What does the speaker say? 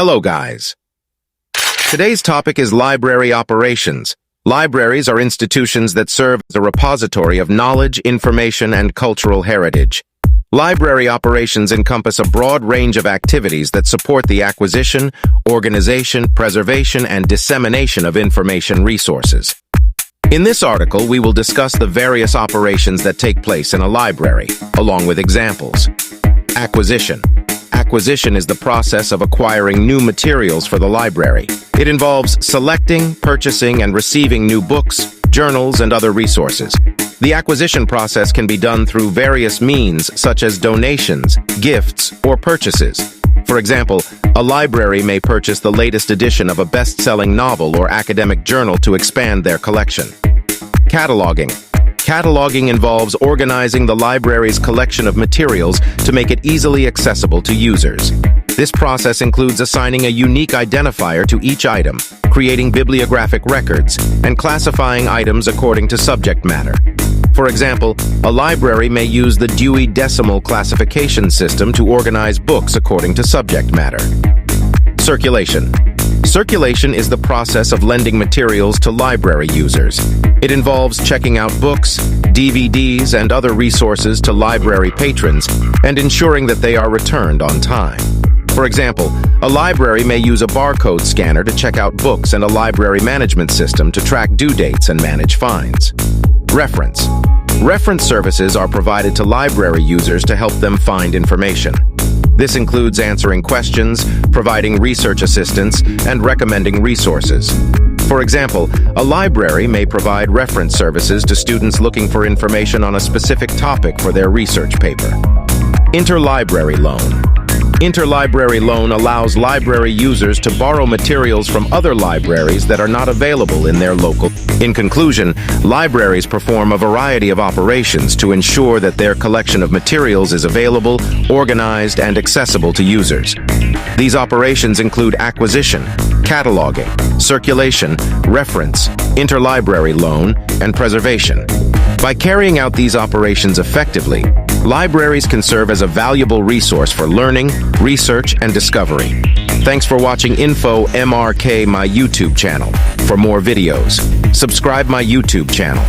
Hello, guys. Today's topic is library operations. Libraries are institutions that serve as a repository of knowledge, information, and cultural heritage. Library operations encompass a broad range of activities that support the acquisition, organization, preservation, and dissemination of information resources. In this article, we will discuss the various operations that take place in a library, along with examples. Acquisition. Acquisition is the process of acquiring new materials for the library. It involves selecting, purchasing, and receiving new books, journals, and other resources. The acquisition process can be done through various means, such as donations, gifts, or purchases. For example, a library may purchase the latest edition of a best-selling novel or academic journal to expand their collection. Cataloging. Cataloging involves organizing the library's collection of materials to make it easily accessible to users. This process includes assigning a unique identifier to each item, creating bibliographic records, and classifying items according to subject matter. For example, a library may use the Dewey Decimal Classification System to organize books according to subject matter. Circulation. Circulation is the process of lending materials to library users. It involves checking out books, DVDs, and other resources to library patrons and ensuring that they are returned on time. For example, a library may use a barcode scanner to check out books and a library management system to track due dates and manage fines. Reference. Reference services are provided to library users to help them find information. This includes answering questions, providing research assistance, and recommending resources. For example, a library may provide reference services to students looking for information on a specific topic for their research paper. Interlibrary Loan. Interlibrary Loan allows library users to borrow materials from other libraries that are not available in their local. In conclusion, libraries perform a variety of operations to ensure that their collection of materials is available, organized, and accessible to users. These operations include acquisition, cataloging, circulation, reference, interlibrary loan, and preservation. By carrying out these operations effectively, libraries can serve as a valuable resource for learning, research, and discovery. Thanks for watching Infomrk, my YouTube channel. For more videos, subscribe my YouTube channel.